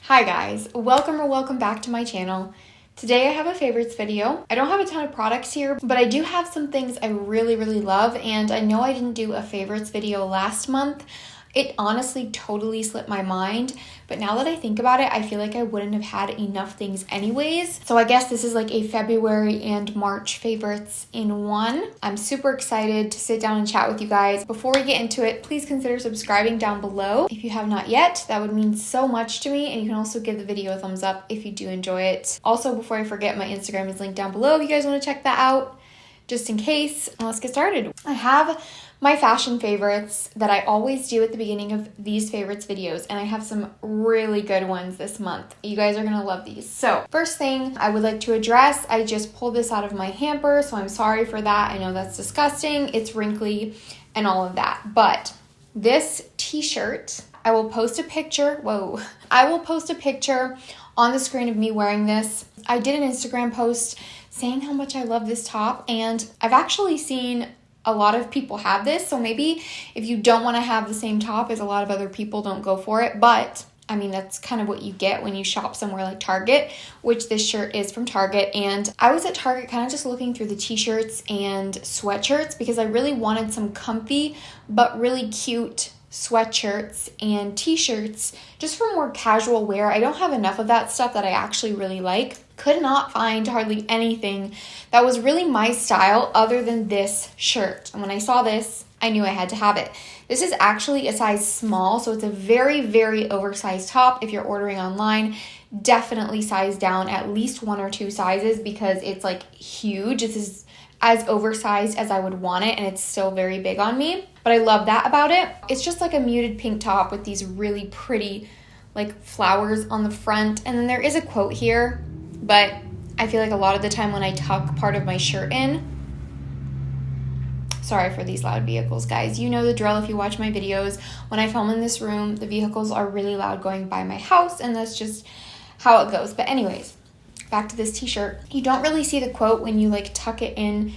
Hi guys, welcome back to my channel. Today I have a favorites video. I don't have a ton of products here, but I do have some things I really love, and I know I didn't do a favorites video last month. It honestly totally slipped my mind, but now that I think about it, I feel like I wouldn't have had enough things anyways. So I guess this is like a February and March favorites in one. I'm super excited to sit down and chat with you guys. Before we get into it, please consider subscribing down below if you have not yet. That would mean so much to me, and you can also give the video a thumbs up if you do enjoy it. Also, before I forget, my Instagram is linked down below if you guys want to check that out, just in case. Let's get started. I have my fashion favorites that I always do at the beginning of these favorites videos, and I have some really good ones this month. You guys are gonna love these. So first thing I would like to address, I just pulled this out of my hamper, so I'm sorry for that. I know that's disgusting, it's wrinkly and all of that, but this t-shirt, I will post a picture on the screen of me wearing this. I did an Instagram post saying how much I love this top, and I've actually seen a lot of people have this, so maybe if you don't want to have the same top as a lot of other people, don't go for it. But I mean, that's kind of what you get when you shop somewhere like Target, which this shirt is from Target. And I was at Target kind of just looking through the t-shirts and sweatshirts because I really wanted some comfy but really cute sweatshirts and t-shirts just for more casual wear. I don't have enough of that stuff that I actually really like. Could not find hardly anything that was really my style other than this shirt. And when I saw this, I knew I had to have it. This is actually a size small, so it's a very oversized top. If you're ordering online, definitely size down at least 1 or 2 sizes because it's like huge. This is as oversized as I would want it, and it's still very big on me. But I love that about it. It's just like a muted pink top with these really pretty like flowers on the front. And then there is a quote here, but I feel like a lot of the time when I tuck part of my shirt in, sorry for these loud vehicles, guys. You know the drill if you watch my videos. When I film in this room, the vehicles are really loud going by my house, and that's just how it goes. But anyways, back to this t-shirt. You don't really see the quote when you like tuck it in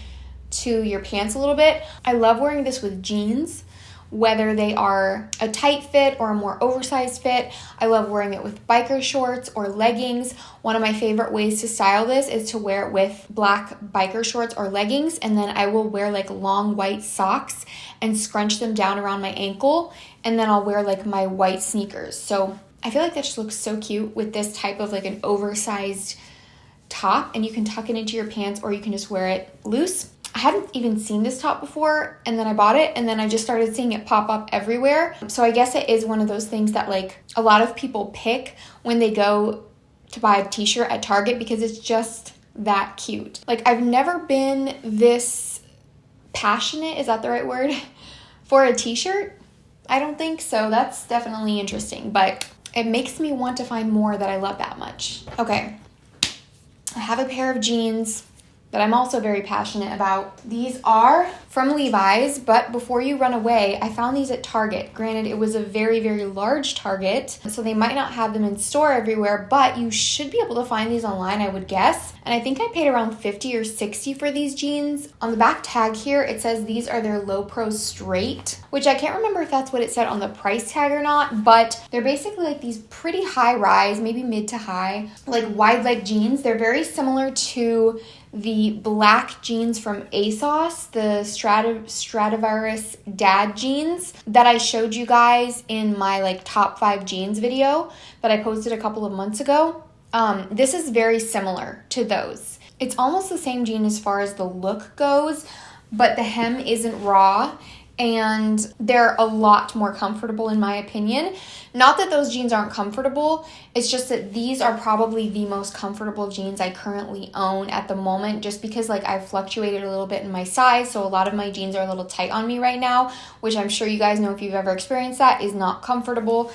to your pants a little bit. I love wearing this with jeans, whether they are a tight fit or a more oversized fit. I love wearing it with biker shorts or leggings. One of my favorite ways to style this is to wear it with black biker shorts or leggings, and then I will wear like long white socks and scrunch them down around my ankle, and then I'll wear like my white sneakers. So I feel like that just looks so cute with this type of like an oversized top, and you can tuck it into your pants or you can just wear it loose. I hadn't even seen this top before, and then I bought it, and then I just started seeing it pop up everywhere. So I guess it is one of those things that like a lot of people pick when they go to buy a t-shirt at Target because it's just that cute. Like, I've never been this passionate, is that the right word, for a t-shirt? I don't think so. That's definitely interesting, but it makes me want to find more that I love that much. Okay, I have a pair of jeans that I'm also very passionate about. These are from Levi's, but before you run away, I found these at Target. Granted, it was a very large Target, so they might not have them in store everywhere, but you should be able to find these online, I would guess. And I think I paid around $50 or $60 for these jeans. On the back tag here, it says these are their low pro straight, which I can't remember if that's what it said on the price tag or not, but they're basically like these pretty high rise, maybe mid to high, like wide leg jeans. They're very similar to the black jeans from ASOS, the Stradivarius dad jeans that I showed you guys in my like top 5 jeans video that I posted a couple of months ago. This is very similar to those. It's almost the same jean as far as the look goes, but the hem isn't raw, and they're a lot more comfortable in my opinion. Not that those jeans aren't comfortable, it's just that these are probably the most comfortable jeans I currently own at the moment, just because like I've fluctuated a little bit in my size, so a lot of my jeans are a little tight on me right now, which I'm sure you guys know if you've ever experienced that is not comfortable.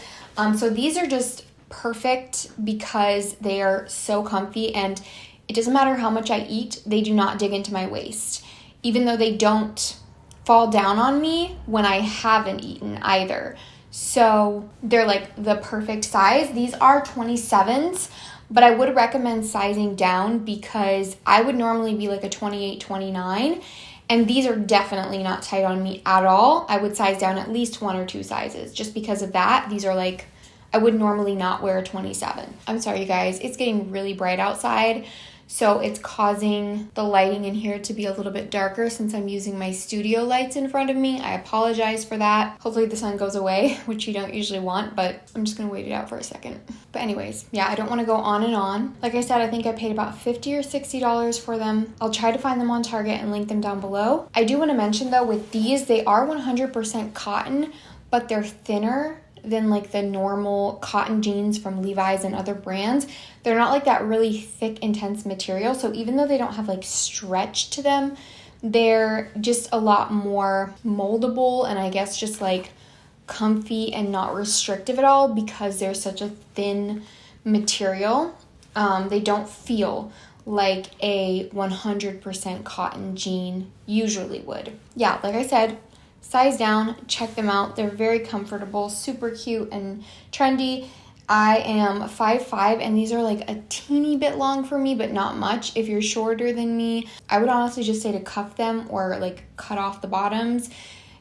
So these are just perfect because they are so comfy, and it doesn't matter how much I eat, they do not dig into my waist, even though they don't fall down on me when I haven't eaten either. So they're like the perfect size. These are 27s, but I would recommend sizing down because I would normally be like a 28, 29, and these are definitely not tight on me at all. I would size down at least 1 or 2 sizes just because of that. These are like I would normally not wear a 27. I'm sorry, you guys. It's getting really bright outside, so it's causing the lighting in here to be a little bit darker since I'm using my studio lights in front of me. I apologize for that. Hopefully the sun goes away, which you don't usually want, but I'm just gonna wait it out for a second. But anyways, yeah, I don't wanna go on and on. Like I said, I think I paid about $50 or $60 for them. I'll try to find them on Target and link them down below. I do wanna mention though, with these, they are 100% cotton, but they're thinner than like the normal cotton jeans from Levi's and other brands. They're not like that really thick, intense material. So even though they don't have like stretch to them, they're just a lot more moldable and I guess just like comfy and not restrictive at all because they're such a thin material. They don't feel like a 100% cotton jean usually would. Yeah, like I said, size down, check them out. They're very comfortable, super cute and trendy. I am 5'5", and these are like a teeny bit long for me, but not much. If you're shorter than me, I would honestly just say to cuff them or like cut off the bottoms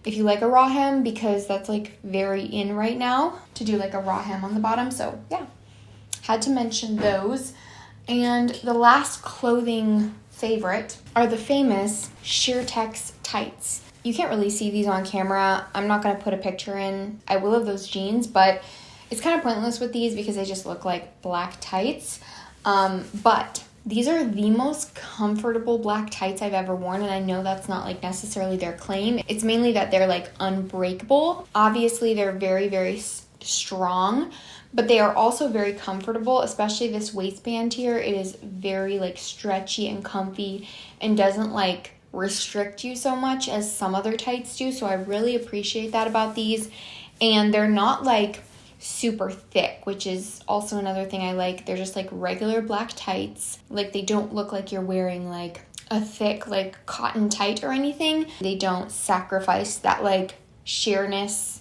if you like a raw hem, because that's like very in right now to do like a raw hem on the bottom. So yeah, had to mention those. And the last clothing favorite are the famous Sheertex tights. You can't really see these on camera. I'm not going to put a picture in. I will of those jeans, but it's kind of pointless with these because they just look like black tights. But these are the most comfortable black tights I've ever worn, and I know that's not like necessarily their claim. It's mainly that they're like unbreakable. Obviously, they're very, very strong, but they are also very comfortable, especially this waistband here. It is very like stretchy and comfy and doesn't like restrict you so much as some other tights do. So I really appreciate that about these. And they're not like super thick, which is also another thing I like. They're just like regular black tights. Like they don't look like you're wearing like a thick like cotton tight or anything. They don't sacrifice that like sheerness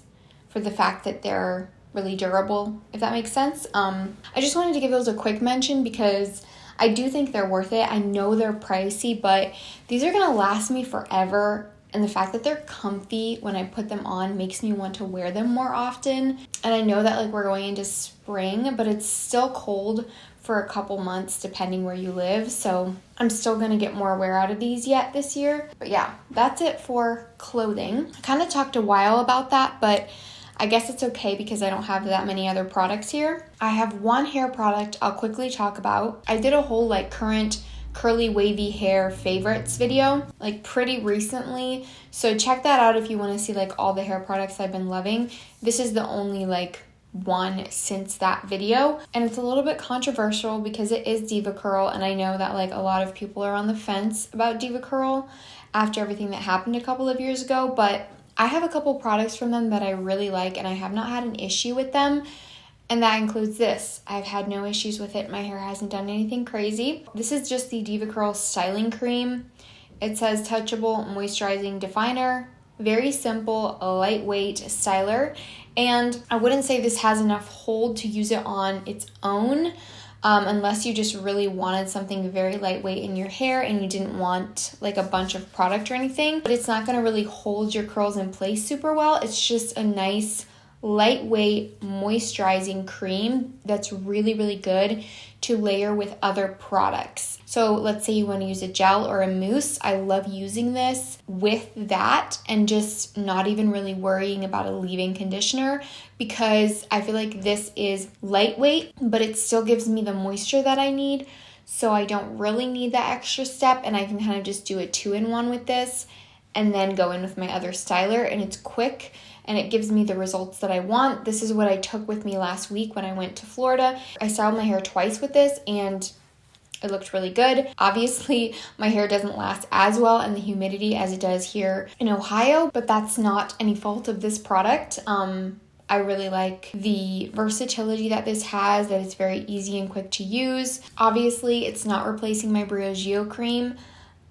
for the fact that they're really durable, if that makes sense. I just wanted to give those a quick mention because I do think they're worth it. I know they're pricey, but these are going to last me forever. And the fact that they're comfy when I put them on makes me want to wear them more often. And I know that like we're going into spring, but it's still cold for a couple months depending where you live. So I'm still going to get more wear out of these yet this year. But yeah, that's it for clothing. I kind of talked a while about that, but I guess it's okay because I don't have that many other products here. I have one hair product I'll quickly talk about. I did a whole like current curly wavy hair favorites video like pretty recently. So check that out if you want to see like all the hair products I've been loving. This is the only like one since that video. And it's a little bit controversial because it is Diva Curl. And I know that like a lot of people are on the fence about Diva Curl after everything that happened a couple of years ago. But I have a couple products from them that I really like and I have not had an issue with them. And that includes this. I've had no issues with it. My hair hasn't done anything crazy. This is just the Diva Curl Styling Cream. It says touchable moisturizing definer. Very simple, a lightweight styler. And I wouldn't say this has enough hold to use it on its own. Unless you just really wanted something very lightweight in your hair and you didn't want like a bunch of product or anything. But it's not going to really hold your curls in place super well. It's just a nice lightweight moisturizing cream that's really, really good to layer with other products. So let's say you want to use a gel or a mousse. I love using this with that and just not even really worrying about a leave-in conditioner because I feel like this is lightweight, but it still gives me the moisture that I need. So I don't really need that extra step and I can kind of just do a 2-in-1 with this and then go in with my other styler, and it's quick and it gives me the results that I want. This is what I took with me last week when I went to Florida. I styled my hair twice with this and it looked really good. Obviously, my hair doesn't last as well in the humidity as it does here in Ohio, but that's not any fault of this product. I really like the versatility that this has, that it's very easy and quick to use. Obviously, it's not replacing my Briogeo cream,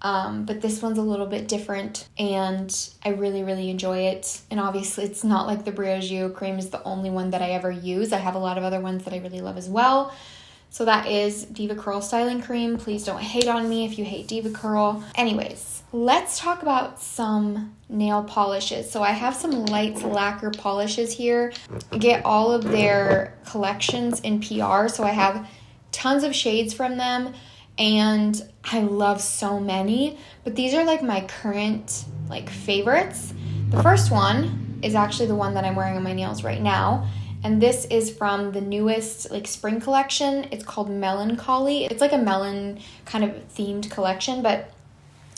but this one's a little bit different and I really, really enjoy it. And obviously it's not like the Briogeo cream is the only one that I ever use. I have a lot of other ones that I really love as well. So that is Diva Curl Styling Cream. Please don't hate on me if you hate Diva Curl. Anyways, let's talk about some nail polishes. So I have some Lights Lacquer polishes here. I get all of their collections in PR, so I have tons of shades from them, and I love so many, but these are like my current like favorites. The first one is actually the one that I'm wearing on my nails right now, and this is from the newest like spring collection. It's called Melancholy. It's like a melon kind of themed collection, but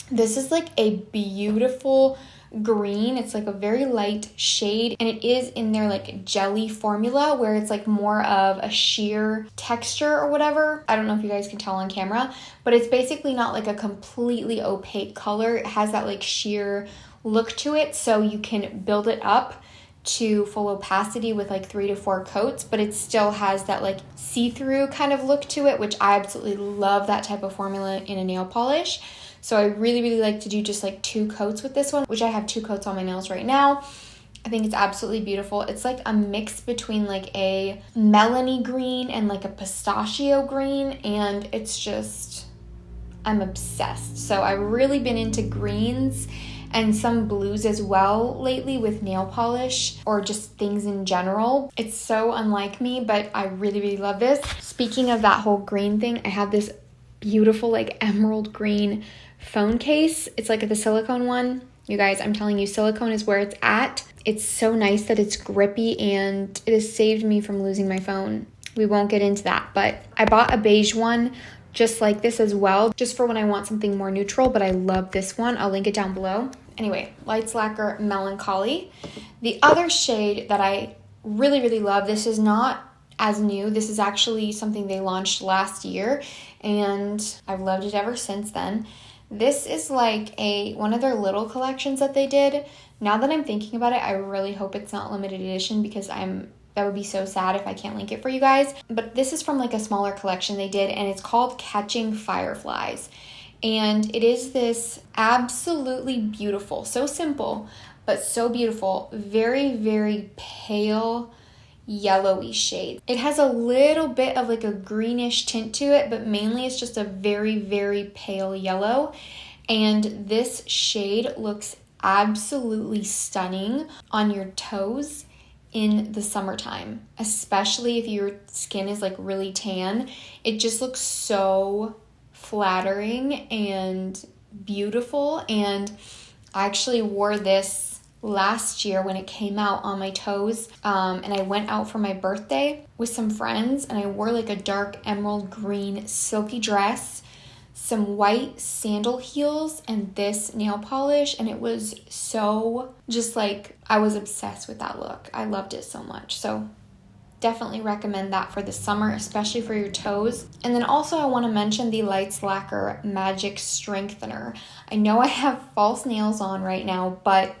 this is like a beautiful green. It's like a very light shade, and it is in their like jelly formula where it's like more of a sheer texture or whatever. I don't know if you guys can tell on camera, but it's basically not like a completely opaque color. It has that like sheer look to it, so you can build it up to full opacity with like 3 to 4 coats, but it still has that like see-through kind of look to it, which I absolutely love that type of formula in a nail polish. So I really like to do just like 2 coats with this one, which I have 2 coats on my nails right now. I think it's absolutely beautiful. It's like a mix between like a melony green and like a pistachio green, and it's just, I'm obsessed. So I've really been into greens and some blues as well lately with nail polish or just things in general. It's so unlike me, but I really love this. Speaking of that whole green thing, I have this beautiful like emerald green phone case. It's like the silicone one. You guys, I'm telling you, silicone is where it's at. It's so nice that it's grippy, and it has saved me from losing my phone. We won't get into that, but I bought a beige one just like this as well, just for when I want something more neutral, but I love this one. I'll link it down below. Anyway, Lights Lacquer Melancholy. The other shade that I really love, this is not as new. This is actually something they launched last year, and I've loved it ever since then. This is like one of their little collections that they did. Now that I'm thinking about it, I really hope it's not limited edition, because that would be so sad if I can't link it for you guys. But this is from like a smaller collection they did, and it's called Catching Fireflies. And it is this absolutely beautiful, so simple, but so beautiful, very pale yellowy shade. It has a little bit of like a greenish tint to it, but mainly it's just a very pale yellow. And this shade looks absolutely stunning on your toes in the summertime, especially if your skin is like really tan. It just looks so flattering and beautiful. And I actually wore this last year when it came out on my toes, and I went out for my birthday with some friends, and I wore like a dark emerald green silky dress, some white sandal heels, and this nail polish, and it was so just like, I was obsessed with that look. I loved it so much. So definitely recommend that for the summer, especially for your toes. And then also I want to mention the Lights Lacquer Magic Strengthener. I know I have false nails on right now, but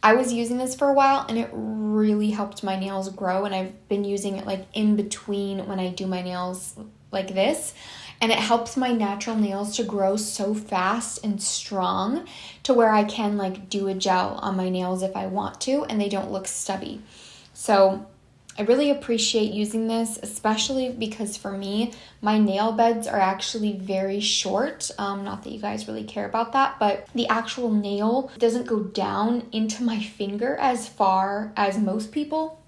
I was using this for a while, and it really helped my nails grow, and I've been using it like in between when I do my nails like this, and it helps my natural nails to grow so fast and strong to where I can like do a gel on my nails if I want to, and they don't look stubby. So I really appreciate using this, especially because for me, my nail beds are actually very short. Not that you guys really care about that, but the actual nail doesn't go down into my finger as far as most people.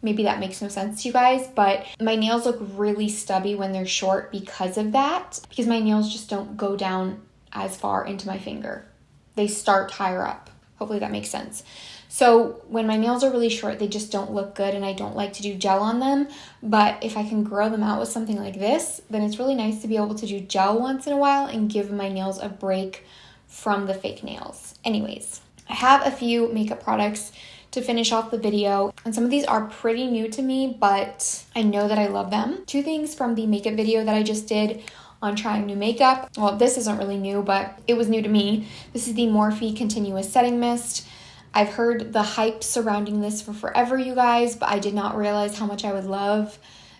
Maybe that makes no sense to you guys, but my nails look really stubby when they're short because of that, because my nails just don't go down as far into my finger. They start higher up. Hopefully that makes sense. So when my nails are really short, they just don't look good, and I don't like to do gel on them. But if I can grow them out with something like this, then it's really nice to be able to do gel once in a while and give my nails a break from the fake nails. Anyways, I have a few makeup products to finish off the video, and some of these are pretty new to me, but I know that I love them. 2 things from the makeup video that I just did on trying new makeup. Well, this isn't really new, but it was new to me. This is the Morphe Continuous Setting Mist. I've heard the hype surrounding this for forever, you guys, but I did not realize how much I would love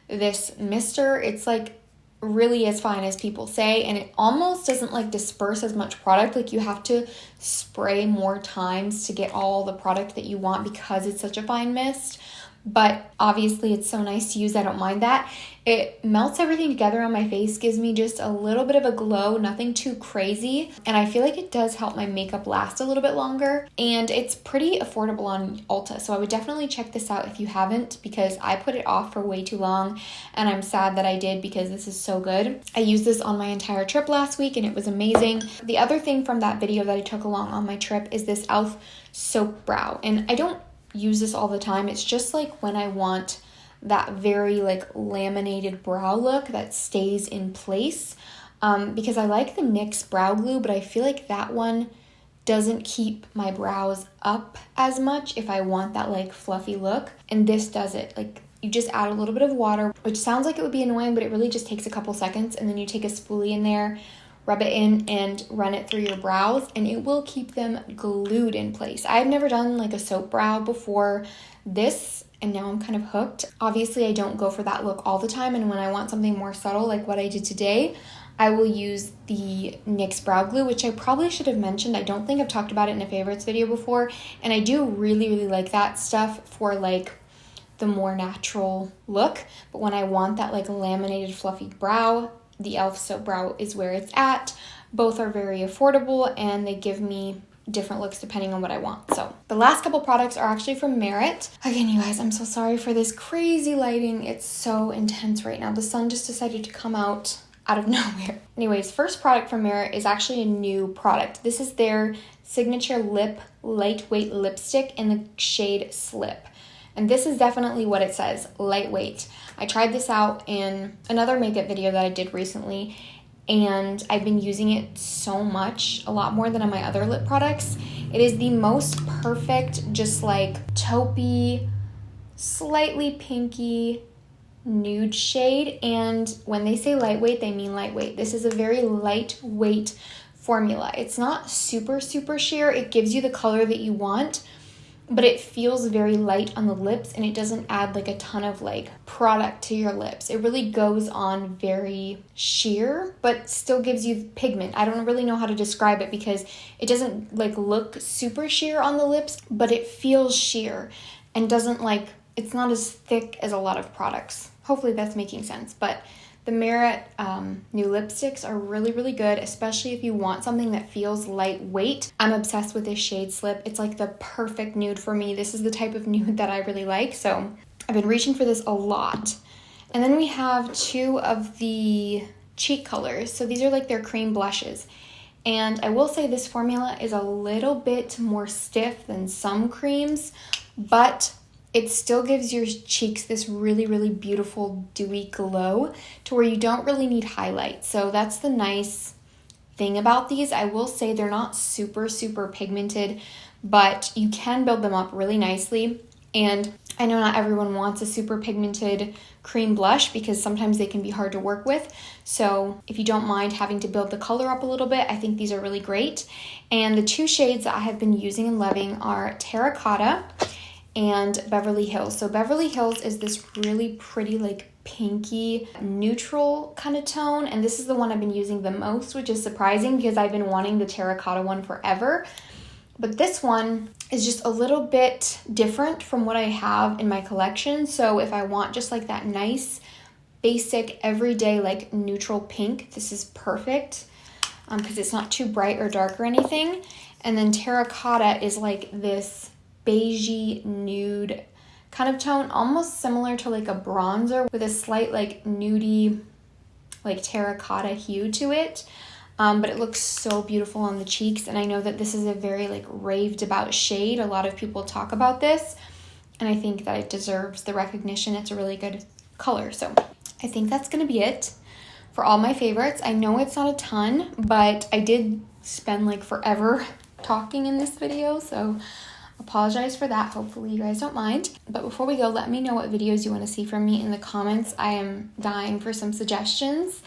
this mister. It's like really as fine as people say, and it almost doesn't like disperse as much product. Like you have to spray more times to get all the product that you want because it's such a fine mist. but obviously it's so nice to use. I don't mind that. It melts everything together on my face, gives me just a little bit of a glow, nothing too crazy. And I feel like it does help my makeup last a little bit longer. And it's pretty affordable on Ulta. So I would definitely check this out if you haven't, because I put it off for way too long. And I'm sad that I did, because this is so good. I used this on my entire trip last week and it was amazing. The other thing from that video that I took along on my trip is this e.l.f. soap brow. And I don't use this all the time. It's just like when I want that very like laminated brow look that stays in place, because I like the NYX brow glue, but I feel like that one doesn't keep my brows up as much if I want that like fluffy look, and this does it. Like, you just add a little bit of water, which sounds like it would be annoying, but it really just takes a couple seconds, and then you take a spoolie in there, rub it in and run it through your brows, and it will keep them glued in place. I've never done like a soap brow before this, and now I'm kind of hooked. Obviously, I don't go for that look all the time, and when I want something more subtle like what I did today, I will use the NYX brow glue, which I probably should have mentioned. I don't think I've talked about it in a favorites video before, and I do really like that stuff for like the more natural look. But when I want that like laminated fluffy brow, the e.l.f. soap brow is where it's at. Both are very affordable, and they give me different looks depending on what I want. So the last couple products are actually from Merit. Again, you guys, I'm so sorry for this crazy lighting. It's so intense right now. The sun just decided to come out of nowhere. Anyways, first product from Merit is actually a new product. This is their signature lip lightweight lipstick in the shade Slip. And this is definitely what it says, lightweight. I tried this out in another makeup video that I did recently, and I've been using it so much, a lot more than on my other lip products. It is the most perfect, just like taupey, slightly pinky nude shade. And when they say lightweight, they mean lightweight. This is a very lightweight formula. It's not super sheer. It gives you the color that you want, but it feels very light on the lips, and it doesn't add like a ton of like product to your lips. It really goes on very sheer, but still gives you pigment. I don't really know how to describe it, because it doesn't like look super sheer on the lips, but it feels sheer and doesn't like, it's not as thick as a lot of products. Hopefully that's making sense. But the Merit new lipsticks are really good, especially if you want something that feels lightweight. I'm obsessed with this shade Slip. It's like the perfect nude for me. This is the type of nude that I really like, so I've been reaching for this a lot. And then we have two of the cheek colors. So these are like their cream blushes. And I will say this formula is a little bit more stiff than some creams, but it still gives your cheeks this really beautiful dewy glow to where you don't really need highlight. So that's the nice thing about these. I will say they're not super pigmented, but you can build them up really nicely. And I know not everyone wants a super pigmented cream blush, because sometimes they can be hard to work with. So if you don't mind having to build the color up a little bit, I think these are really great. And the two shades that I have been using and loving are Terracotta and Beverly Hills. So Beverly Hills is this really pretty like pinky neutral kind of tone, and this is the one I've been using the most, which is surprising because I've been wanting the Terracotta one forever. But this one is just a little bit different from what I have in my collection. So if I want just like that nice basic everyday like neutral pink, this is perfect, because it's not too bright or dark or anything. And then Terracotta is like this beigey nude kind of tone, almost similar to like a bronzer with a slight like nudie like terracotta hue to it, but it looks so beautiful on the cheeks. And I know that this is a very like raved about shade. A lot of people talk about this, and I think that it deserves the recognition. It's a really good color. So I think that's gonna be it for all my favorites. I know it's not a ton, but I did spend like forever talking in this video, so apologize for that. Hopefully you guys don't mind. But before we go, let me know what videos you want to see from me in the comments. I am dying for some suggestions.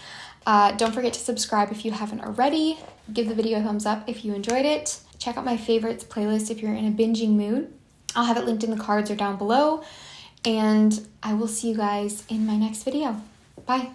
Don't forget to subscribe if you haven't already. Give the video a thumbs up if you enjoyed it. Check out my favorites playlist if you're in a binging mood. I'll have it linked in the cards or down below. And I will see you guys in my next video. Bye.